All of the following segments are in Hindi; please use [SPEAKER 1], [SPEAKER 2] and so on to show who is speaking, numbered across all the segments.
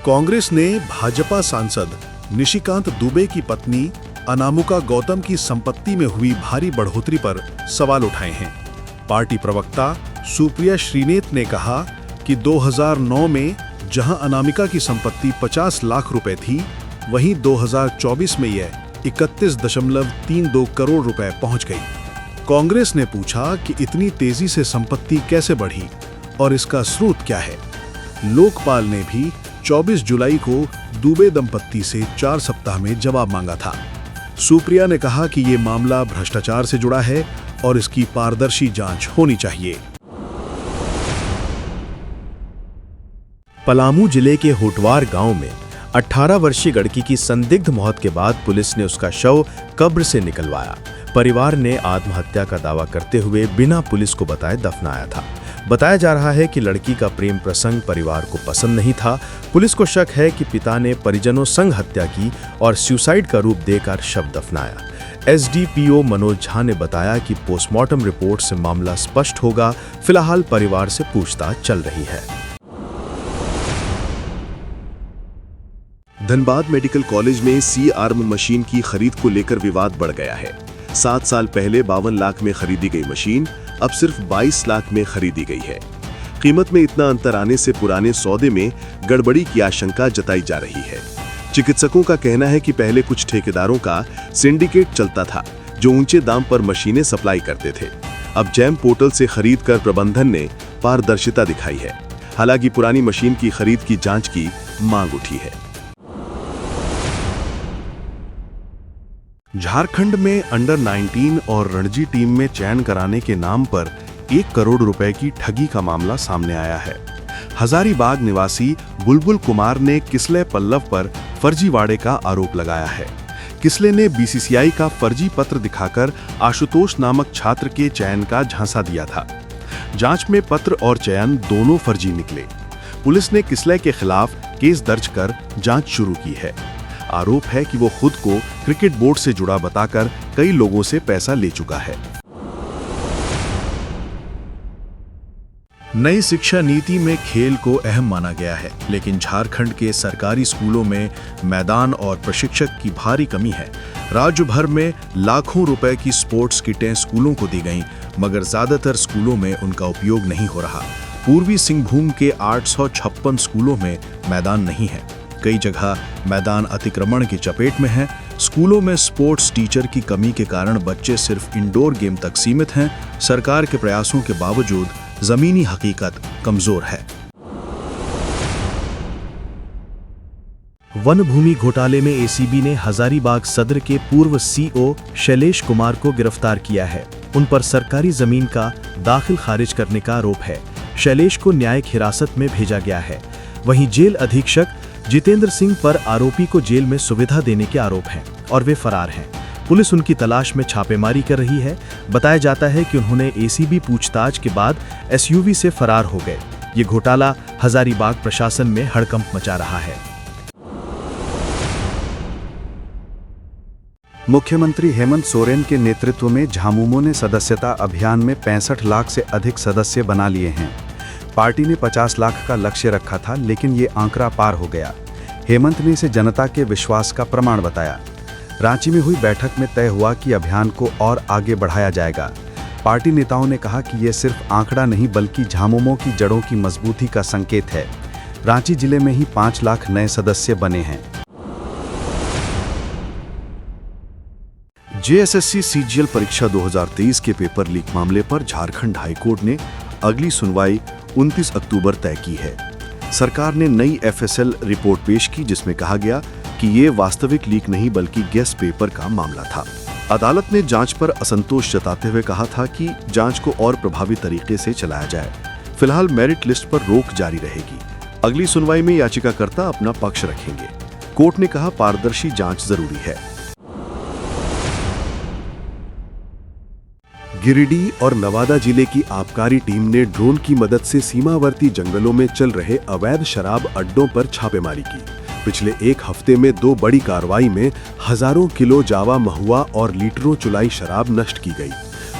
[SPEAKER 1] कांग्रेस ने भाजपा सांसद निशिकांत दुबे की पत्नी अनामिका गौतम की संपत्ति में हुई भारी बढ़ोतरी पर सवाल उठाए हैं। पार्टी प्रवक्ता सुप्रिया श्रीनेत ने कहा कि 2009 में जहां अनामिका की संपत्ति 50 लाख रुपए थी, वहीं 2024 में यह 31.32 करोड़ रुपए पहुंच गई। कांग्रेस ने पूछा कि इतनी तेजी से संपत्ति कैसे बढ़ी और इसका स्रोत क्या है। लोकपाल ने भी 24 जुलाई को दुबे दंपत्ति से 4 सप्ताह में जवाब मांगा था। सुप्रिया ने कहा कि ये मामला भ्रष्टाचार से जुड़ा है और इसकी पारदर्शी जांच होनी चाहिए।
[SPEAKER 2] पलामू जिले के होटवार गांव में 18 वर्षीय लड़की की संदिग्ध मौत के बाद पुलिस ने उसका शव कब्र से निकलवाया। परिवार ने आत्महत्या का दावा करते हुए बिना पुलिस को बताए दफनाया था। बताया जा रहा है कि लड़की का प्रेम प्रसंग परिवार को पसंद नहीं था। पुलिस को शक है कि पिता ने परिजनों संग हत्या की और सुसाइड का रूप देकर शव दफनाया। एसडीपीओ मनोज झा ने बताया कि पोस्टमार्टम रिपोर्ट से मामला स्पष्ट होगा। फिलहाल परिवार से पूछताछ चल रही है।
[SPEAKER 3] धनबाद मेडिकल कॉलेज में सी आर्म मशीन की खरीद को लेकर विवाद बढ़ गया है। 7 साल पहले 52 लाख में खरीदी गई मशीन अब सिर्फ 22 लाख में खरीदी गई है। कीमत में इतना अंतर आने से पुराने सौदे में गड़बड़ी की आशंका जताई जा रही है। चिकित्सकों का कहना है कि पहले कुछ ठेकेदारों का सिंडिकेट चलता था जो ऊंचे दाम पर मशीनें सप्लाई करते थे। अब जैम पोर्टल से खरीद कर प्रबंधन ने पारदर्शिता दिखाई है। हालांकि पुरानी मशीन की खरीद की जांच की मांग उठी है।
[SPEAKER 1] झारखंड में अंडर 19 और रणजी टीम में चयन कराने के नाम पर 1 करोड़ रुपए की ठगी का मामला सामने आया है। हजारीबाग निवासी बुलबुल कुमार ने किसले पल्लव पर फर्जीवाड़े का आरोप लगाया है। किसले ने बीसीसीआई का फर्जी पत्र दिखाकर आशुतोष नामक छात्र के चयन का झांसा दिया था। जांच में पत्र और चयन दोनों फर्जी निकले। पुलिस ने किसले के खिलाफ केस दर्ज कर जांच शुरू की है। आरोप है कि वो खुद को क्रिकेट बोर्ड से जुड़ा बताकर कई लोगों से पैसा ले चुका है। नई शिक्षा नीति में खेल को अहम माना गया है, लेकिन झारखंड के सरकारी स्कूलों में मैदान और प्रशिक्षक की भारी कमी है। राज्य भर में लाखों रुपए की स्पोर्ट्स किटें स्कूलों को दी गईं, मगर ज्यादातर स्कूलों में उनका उपयोग नहीं हो रहा। पूर्वी सिंहभूम के 856 स्कूलों में मैदान नहीं है। कई जगह मैदान अतिक्रमण की चपेट में है। स्कूलों में स्पोर्ट्स टीचर की कमी के कारण बच्चे सिर्फ इंडोर गेम तक सीमित हैं। सरकार के प्रयासों के बावजूद जमीनी हकीकत कमजोर है।
[SPEAKER 2] वन भूमि घोटाले में एसीबी ने हजारीबाग सदर के पूर्व सीओ शैलेश कुमार को गिरफ्तार किया है। उन पर सरकारी जमीन का दाखिल खारिज करने का आरोप है। शैलेश को न्यायिक हिरासत में भेजा गया है। वहीं जेल अधीक्षक जितेंद्र सिंह पर आरोपी को जेल में सुविधा देने के आरोप हैं और वे फरार हैं। पुलिस उनकी तलाश में छापेमारी कर रही है। बताया जाता है कि उन्होंने एसीबी पूछताछ के बाद एसयूवी से फरार हो गए। ये घोटाला हजारीबाग प्रशासन में हड़कंप मचा रहा है।
[SPEAKER 4] मुख्यमंत्री हेमंत सोरेन के नेतृत्व में झामुमो ने सदस्यता अभियान में 65 लाख से अधिक सदस्य बना लिए हैं। पार्टी ने 50 लाख का लक्ष्य रखा था, लेकिन ये आंकड़ा पार हो गया। हेमंत ने इसे जनता के विश्वास का प्रमाण बताया। रांची में हुई बैठक में तय हुआ कि अभियान को और आगे बढ़ाया जाएगा। पार्टी नेताओं ने कहा कि यह सिर्फ आंकड़ा नहीं बल्कि झामुमो की जड़ों की मजबूती का संकेत है। रांची जिले में ही 5 लाख नए सदस्य बने हैं।
[SPEAKER 1] जेएसएससी सीजीएल परीक्षा 2023 के पेपर लीक मामले पर झारखंड हाईकोर्ट ने अगली सुनवाई 29 अक्टूबर तय की है। सरकार ने नई एफएसएल रिपोर्ट पेश की, जिसमें कहा गया कि ये वास्तविक लीक नहीं बल्कि गेस पेपर का मामला था। अदालत ने जांच पर असंतोष जताते हुए कहा था कि जांच को और प्रभावी तरीके से चलाया जाए। फिलहाल मेरिट लिस्ट पर रोक जारी रहेगी। अगली सुनवाई में याचिकाकर्ता अपना पक्ष रखेंगे। कोर्ट ने कहा पारदर्शी जांच जरूरी है। गिरिडीह और नवादा जिले की आबकारी टीम ने ड्रोन की मदद से सीमावर्ती जंगलों में चल रहे अवैध शराब अड्डों पर छापेमारी की। पिछले 1 हफ्ते में 2 बड़ी कार्रवाई में हजारों किलो जावा महुआ और लीटरों चुलाई शराब नष्ट की गई।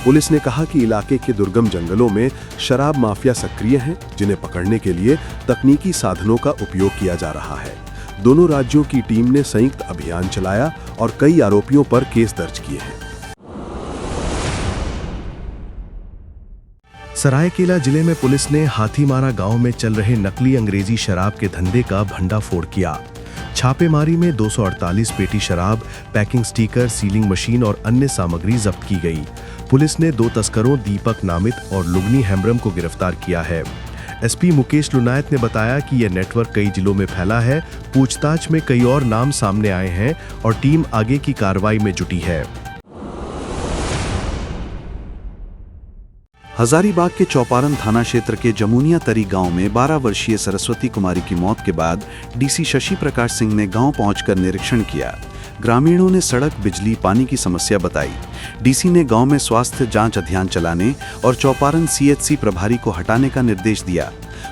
[SPEAKER 3] पुलिस ने कहा कि इलाके के दुर्गम जंगलों में शराब माफिया सक्रिय हैं, जिन्हें पकड़ने के लिए तकनीकी साधनों का उपयोग किया जा रहा है। दोनों राज्यों की टीम ने संयुक्त अभियान चलाया और कई आरोपियों पर केस दर्ज किए हैं।
[SPEAKER 2] सरायकेला जिले में पुलिस ने हाथीमारा गांव में चल रहे नकली अंग्रेजी शराब के धंधे का भंडाफोड़ किया। छापेमारी में 248 पेटी शराब, पैकिंग स्टिकर, सीलिंग मशीन और अन्य सामग्री जब्त की गई। पुलिस ने 2 तस्करों दीपक नामित और लुगनी हेम्ब्रम को गिरफ्तार किया है। एसपी मुकेश लुनायत ने बताया कि यह नेटवर्क कई जिलों में फैला है। पूछताछ में कई और नाम सामने आए हैं और टीम आगे की कार्रवाई में जुटी है।
[SPEAKER 4] हजारीबाग के चौपारण थाना क्षेत्र के जमुनिया तरी गांव में 12 वर्षीय सरस्वती कुमारी की मौत के बाद डीसी शशि प्रकाश सिंह ने गांव पहुंचकर निरीक्षण किया। ग्रामीणों ने सड़क, बिजली, पानी की समस्या बताई। डीसी ने गांव में स्वास्थ्य जांच अभियान चलाने और चौपारण सीएचसी प्रभारी को हटाने का निर्देश दिया।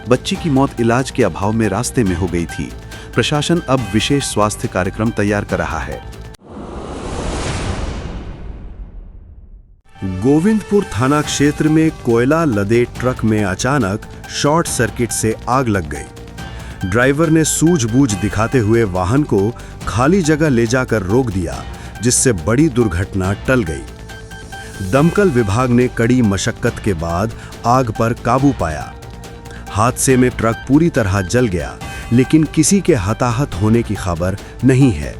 [SPEAKER 4] बच्ची की मौत इलाज के अभाव में रास्ते में हो गई थी। प्रशासन अब विशेष स्वास्थ्य कार्यक्रम तैयार कर रहा है।
[SPEAKER 3] गोविंदपुर थाना क्षेत्र में कोयला लदे ट्रक में अचानक शॉर्ट सर्किट से आग लग गई। ड्राइवर ने सूझबूझ दिखाते हुए वाहन को खाली जगह ले जाकर रोक दिया, जिससे बड़ी दुर्घटना टल गई। दमकल विभाग ने कड़ी मशक्कत के बाद आग पर काबू पाया। हादसे में ट्रक पूरी तरह जल गया, लेकिन किसी के हताहत होने की खबर नहीं है।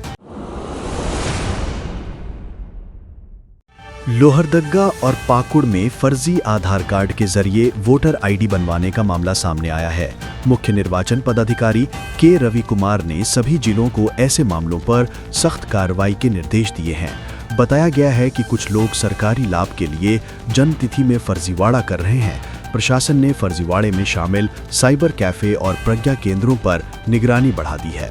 [SPEAKER 2] लोहरदग्गा और पाकुड़ में फर्जी आधार कार्ड के जरिए वोटर आईडी बनवाने का मामला सामने आया है। मुख्य निर्वाचन पदाधिकारी के रवि कुमार ने सभी जिलों को ऐसे मामलों पर सख्त कार्रवाई के निर्देश दिए हैं। बताया गया है कि कुछ लोग सरकारी लाभ के लिए जन्मतिथि में फर्जीवाड़ा कर रहे हैं। प्रशासन ने फर्जीवाड़े में शामिल साइबर कैफे और प्रज्ञा केंद्रों पर निगरानी बढ़ा दी है।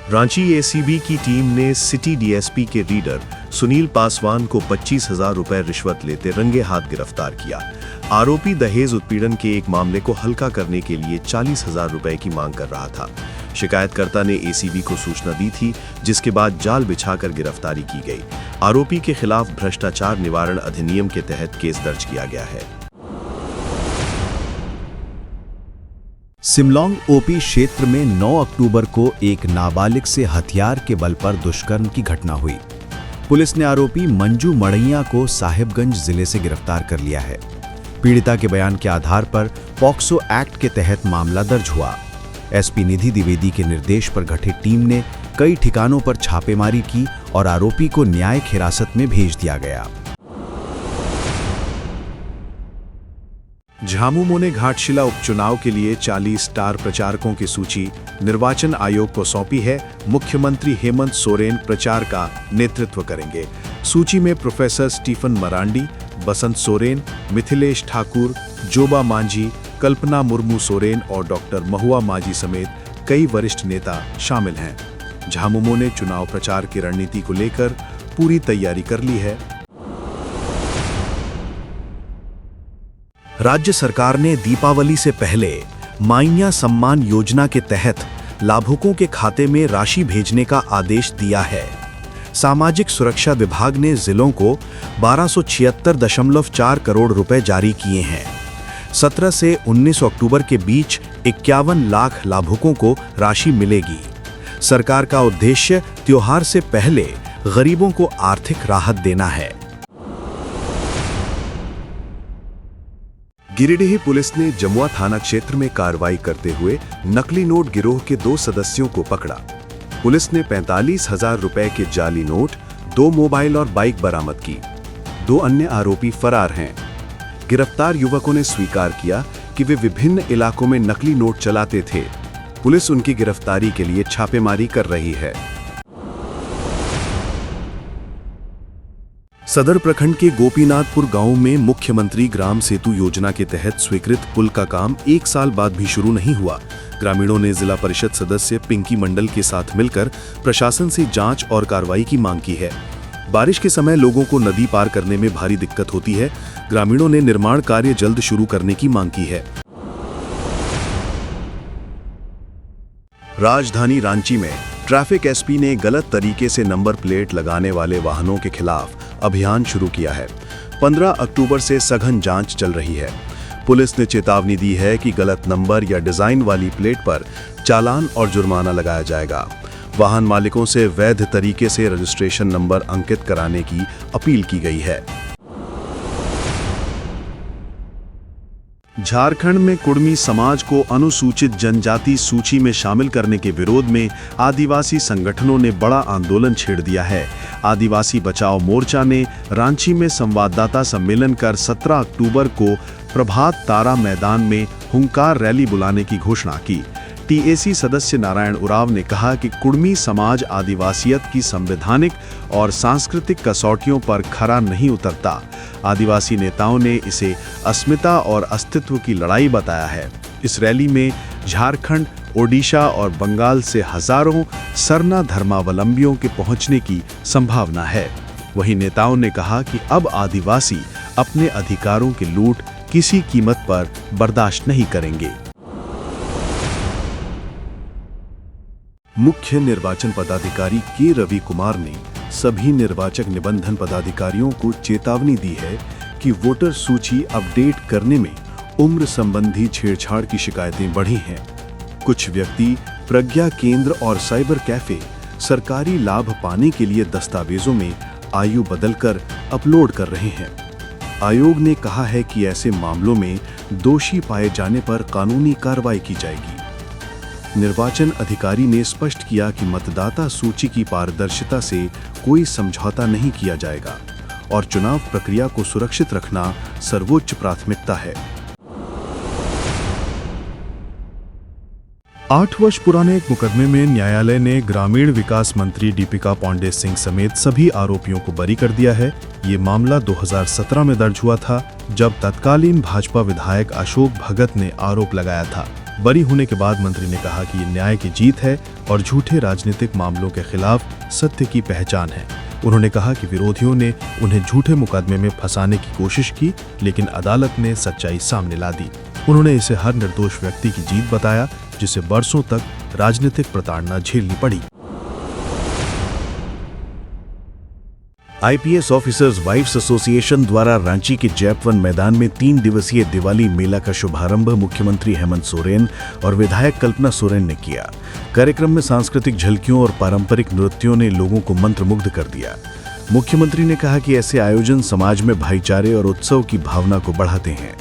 [SPEAKER 2] रांची एसीबी की टीम ने सिटी डीएसपी के रीडर सुनील पासवान को 25,000 रुपए रिश्वत लेते रंगे हाथ गिरफ्तार किया। आरोपी दहेज उत्पीड़न के एक मामले को हल्का करने के लिए 40,000 रुपए की मांग कर रहा था। शिकायतकर्ता ने एसीबी को सूचना दी थी, जिसके बाद जाल बिछाकर गिरफ्तारी की गई। आरोपी के खिलाफ भ्रष्टाचार निवारण अधिनियम के तहत केस दर्ज किया गया है।
[SPEAKER 5] सिमलोंग ओपी क्षेत्र में 9 अक्टूबर को एक नाबालिग से हथियार के बल पर दुष्कर्म की घटना हुई। पुलिस ने आरोपी मंजू मड़ैया को साहिबगंज जिले से गिरफ्तार कर लिया है। पीड़िता के बयान के आधार पर पॉक्सो एक्ट के तहत मामला दर्ज हुआ। एसपी निधि द्विवेदी के निर्देश पर गठित टीम ने कई ठिकानों पर छापेमारी की और आरोपी को न्यायिक हिरासत में भेज दिया गया।
[SPEAKER 1] झामुमो ने घाटशिला उपचुनाव के लिए 40 स्टार प्रचारकों की सूची निर्वाचन आयोग को सौंपी है। मुख्यमंत्री हेमंत सोरेन प्रचार का नेतृत्व करेंगे। सूची में प्रोफेसर स्टीफन मरांडी, बसंत सोरेन, मिथिलेश ठाकुर, जोबा मांझी, कल्पना मुर्मू सोरेन और डॉक्टर महुआ मांझी समेत कई वरिष्ठ नेता शामिल हैं। झामुमो ने चुनाव प्रचार की रणनीति को लेकर पूरी तैयारी कर ली है।
[SPEAKER 2] राज्य सरकार ने दीपावली से पहले माइया सम्मान योजना के तहत लाभुकों के खाते में राशि भेजने का आदेश दिया है। सामाजिक सुरक्षा विभाग ने जिलों को 1276.4 करोड़ रुपए जारी किए हैं। 17 से 19 अक्टूबर के बीच 51 लाख लाभुकों को राशि मिलेगी। सरकार का उद्देश्य त्योहार से पहले गरीबों को आर्थिक राहत देना है।
[SPEAKER 3] गिरिडीह पुलिस ने जमुआ थाना क्षेत्र में कार्रवाई करते हुए नकली नोट गिरोह के 2 सदस्यों को पकड़ा। पुलिस ने 45,000 रुपए के जाली नोट, 2 मोबाइल और बाइक बरामद की। 2 अन्य आरोपी फरार हैं। गिरफ्तार युवकों ने स्वीकार किया कि वे विभिन्न इलाकों में नकली नोट चलाते थे। पुलिस उनकी गिरफ्तारी के लिए छापेमारी कर रही है।
[SPEAKER 1] सदर प्रखंड के गोपीनाथपुर गांव में मुख्यमंत्री ग्राम सेतु योजना के तहत स्वीकृत पुल का काम 1 साल बाद भी शुरू नहीं हुआ। ग्रामीणों ने जिला परिषद सदस्य पिंकी मंडल के साथ मिलकर प्रशासन से जांच और कार्रवाई की मांग की है। बारिश के समय लोगों को नदी पार करने में भारी दिक्कत होती है। ग्रामीणों ने निर्माण कार्य जल्द शुरू करने की मांग की है।
[SPEAKER 2] राजधानी रांची में
[SPEAKER 3] ट्रैफिक एसपी ने गलत तरीके से नंबर प्लेट लगाने वाले वाहनों के खिलाफ अभियान शुरू किया है। 15 अक्टूबर से सघन जांच चल रही है। पुलिस ने चेतावनी दी है कि गलत नंबर या डिजाइन वाली प्लेट पर चालान और जुर्माना लगाया जाएगा। वाहन मालिकों से वैध तरीके से रजिस्ट्रेशन नंबर अंकित कराने की अपील की गई है।
[SPEAKER 1] झारखंड में कुड़मी समाज को अनुसूचित जनजाति सूची में शामिल करने के विरोध में आदिवासी संगठनों ने बड़ा आंदोलन छेड़ दिया है। आदिवासी बचाओ मोर्चा ने रांची में संवाददाता सम्मेलन कर 17 अक्टूबर को प्रभात तारा मैदान में हुंकार रैली बुलाने की घोषणा की। टीएसी सदस्य नारायण उरांव ने कहा कि कुड़मी समाज आदिवासियत की संवैधानिक और सांस्कृतिक कसौटियों पर खरा नहीं उतरता। आदिवासी नेताओं ने इसे अस्मिता और अस्तित्व की लड़ाई बताया है। इस रैली में झारखंड, ओडिशा और बंगाल से हजारों सरना धर्मावलंबियों के पहुंचने की संभावना है। वहीं नेताओं ने कहा कि अब आदिवासी अपने अधिकारों की लूट किसी कीमत पर बर्दाश्त नहीं करेंगे। मुख्य निर्वाचन पदाधिकारी के रवि कुमार ने सभी निर्वाचक निबंधन पदाधिकारियों को चेतावनी दी है कि वोटर सूची अपडेट करने में उम्र संबंधी छेड़छाड़ की शिकायतें बढ़ी हैं। कुछ व्यक्ति प्रज्ञा केंद्र और साइबर कैफे सरकारी लाभ पाने के लिए दस्तावेजों में आयु बदलकर अपलोड कर रहे हैं। आयोग ने कहा है कि ऐसे मामलों में दोषी पाए जाने पर कानूनी कार्रवाई की जाएगी। निर्वाचन अधिकारी ने स्पष्ट किया कि मतदाता सूची की पारदर्शिता से कोई समझौता नहीं किया जाएगा और चुनाव प्रक्रिया को सुरक्षित रखना सर्वोच्च प्राथमिकता है। 8 वर्ष पुराने एक मुकदमे में न्यायालय ने ग्रामीण विकास मंत्री दीपिका पांडे सिंह समेत सभी आरोपियों को बरी कर दिया है। ये मामला 2017 में दर्ज हुआ था, जब तत्कालीन भाजपा विधायक अशोक भगत ने आरोप लगाया था। बरी होने के बाद मंत्री ने कहा कि ये न्याय की जीत है और झूठे राजनीतिक मामलों के खिलाफ सत्य की पहचान है। उन्होंने कहा कि विरोधियों ने उन्हें झूठे मुकदमे में फंसाने की कोशिश की, लेकिन अदालत ने सच्चाई सामने ला दी। उन्होंने इसे हर निर्दोष व्यक्ति की जीत बताया, जिसे बरसों तक राजनीतिक प्रताड़ना झेलनी पड़ी।
[SPEAKER 5] आईपीएस ऑफिसर्स वाइफ्स एसोसिएशन द्वारा रांची के जैपवन मैदान में 3 दिवसीय दिवाली मेला का शुभारंभ मुख्यमंत्री हेमंत सोरेन और विधायक कल्पना सोरेन ने किया। कार्यक्रम में सांस्कृतिक झलकियों और पारंपरिक नृत्यों ने लोगों को मंत्रमुग्ध कर दिया। मुख्यमंत्री ने कहा कि ऐसे आयोजन समाज में भाईचारे और उत्सव की भावना को बढ़ाते हैं।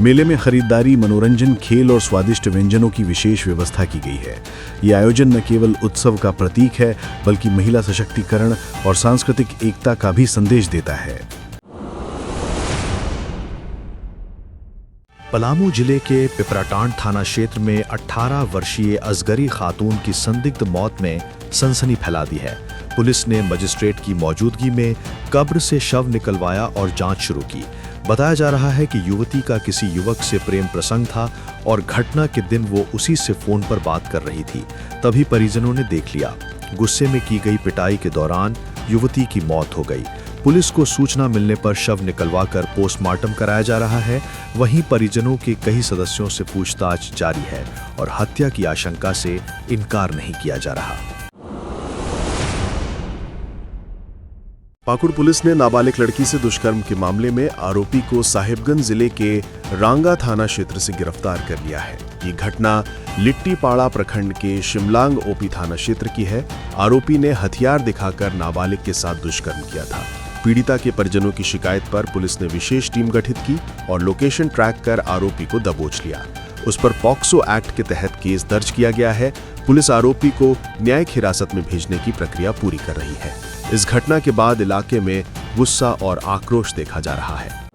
[SPEAKER 5] मेले में खरीदारी, मनोरंजन, खेल और स्वादिष्ट व्यंजनों की विशेष व्यवस्था की गई है। ये आयोजन न केवल उत्सव का प्रतीक है, बल्कि महिला सशक्तिकरण और सांस्कृतिक एकता का भी संदेश देता है।
[SPEAKER 2] पलामू जिले के पिपराटांड थाना क्षेत्र में 18 वर्षीय असगरी खातून की संदिग्ध मौत ने सनसनी फैला दी है। पुलिस ने मजिस्ट्रेट की मौजूदगी में कब्र से शव निकलवाया और जांच शुरू की। बताया जा रहा है कि युवती का किसी युवक से प्रेम प्रसंग था और घटना के दिन वो उसी से फोन पर बात कर रही थी। तभी परिजनों ने देख लिया। गुस्से में की गई पिटाई के दौरान युवती की मौत हो गई। पुलिस को सूचना मिलने पर शव निकलवाकर पोस्टमार्टम कराया जा रहा है। वहीं परिजनों के कई सदस्यों से पूछताछ जारी है और हत्या की आशंका से इनकार नहीं किया जा रहा।
[SPEAKER 3] पाकुड़ पुलिस ने नाबालिग लड़की से दुष्कर्म के मामले में आरोपी को साहिबगंज जिले के रांगा थाना क्षेत्र से गिरफ्तार कर लिया है। ये घटना लिट्टीपाड़ा प्रखंड के शिमलांग ओपी थाना क्षेत्र की है। आरोपी ने हथियार दिखाकर नाबालिग के साथ दुष्कर्म किया था। पीड़िता के परिजनों की शिकायत पर पुलिस ने विशेष टीम गठित की और लोकेशन ट्रैक कर आरोपी को दबोच लिया। उस पर पॉक्सो एक्ट के तहत केस दर्ज किया गया है। पुलिस आरोपी को न्यायिक हिरासत में भेजने की प्रक्रिया पूरी कर रही है। इस घटना के बाद इलाके में गुस्सा और आक्रोश देखा जा रहा है।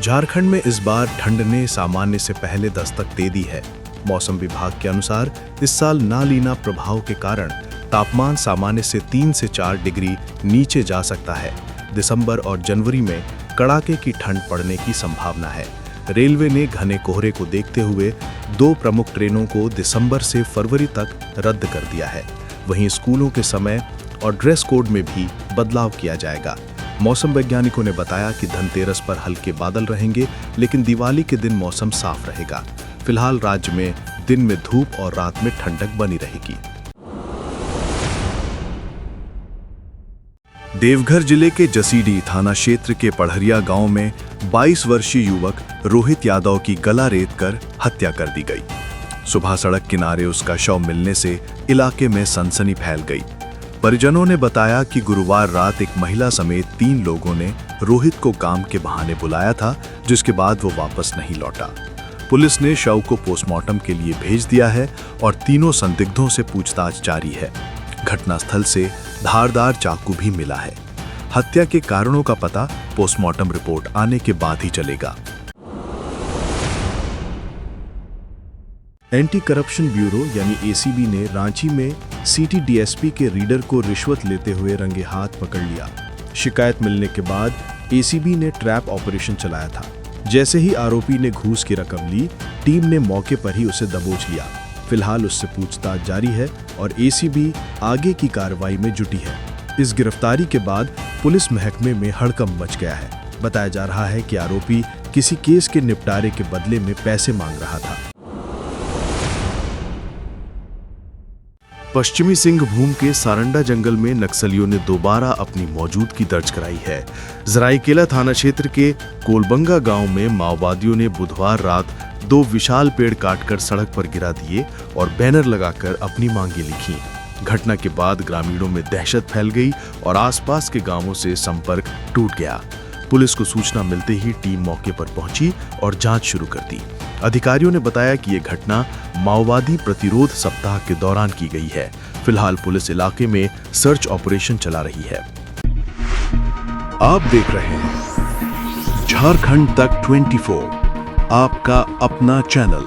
[SPEAKER 2] झारखंड में इस बार ठंड ने सामान्य से पहले दस्तक दे दी है। मौसम विभाग के अनुसार इस साल ना लीना प्रभाव के कारण तापमान सामान्य से 3 से 4 डिग्री नीचे जा सकता है। दिसंबर और जनवरी में कड़ाके की ठंड पड़ने की संभावना है। रेलवे ने घने कोहरे को देखते हुए 2 प्रमुख ट्रेनों को दिसंबर से फरवरी तक रद्द कर दिया है। वहीं स्कूलों के समय और ड्रेस कोड में भी बदलाव किया जाएगा। मौसम वैज्ञानिकों ने बताया कि धनतेरस पर हल्के बादल रहेंगे, लेकिन दिवाली के दिन मौसम साफ रहेगा। फिलहाल राज्य में
[SPEAKER 1] दिन में धूप और रात में ठंडक बनी रहेगी। देवघर जिले के जसीडीह थाना क्षेत्र के पढ़रिया गांव में 22 वर्षीय युवक रोहित यादव की गला रेत कर हत्या कर दी गई। सुबह सड़क किनारे उसका शव मिलने से इलाके में सनसनी फैल गई। परिजनों ने बताया कि गुरुवार रात एक महिला समेत 3 लोगों ने रोहित को काम के बहाने बुलाया था, जिसके बाद वो वापस नहीं लौटा। पुलिस ने शव को पोस्टमार्टम के लिए भेज दिया है और तीनों संदिग्धों से पूछताछ जारी है। घटनास्थल से धारदार चाकू भी मिला है। हत्या के कारणों का पता पोस्टमार्टम रिपोर्ट आने के बाद ही चलेगा।
[SPEAKER 2] एंटी करप्शन ब्यूरो यानी एसीबी ने रांची में सिटी डीएसपी के रीडर को रिश्वत लेते हुए रंगे हाथ पकड़ लिया। शिकायत मिलने के बाद एसीबी ने ट्रैप ऑपरेशन चलाया था। जैसे ही आरोपी ने घूस की रकम ली, टीम ने मौके पर ही उसे दबोच लिया। फिलहाल उससे पूछताछ जारी है और एसीबी आगे की कार्रवाई में जुटी है। इस गिरफ्तारी के बाद पुलिस महकमे में हड़कंप मच गया है। बताया जा रहा है कि आरोपी किसी केस के निपटारे के बदले में पैसे मांग रहा था। पश्चिमी सिंहभूम के सारंडा जंगल में नक्सलियों ने दोबारा अपनी मौजूदगी दर्ज कराई है। जराईकेला थाना क्षेत्र के कोलबंगा गांव में माओवादियों ने बुधवार रात 2 विशाल पेड़ काटकर सड़क पर गिरा दिए और बैनर लगाकर अपनी मांगे लिखी। घटना के बाद ग्रामीणों में दहशत फैल गई और आसपास के गांवों से संपर्क टूट गया। पुलिस को सूचना मिलते ही टीम मौके पर पहुंची और जांच शुरू कर दी। अधिकारियों ने बताया कि यह घटना माओवादी प्रतिरोध सप्ताह के दौरान की गई है। फिलहाल पुलिस इलाके में सर्च ऑपरेशन चला रही है।
[SPEAKER 1] आप देख रहे हैं झारखंड तक 24, आपका अपना चैनल।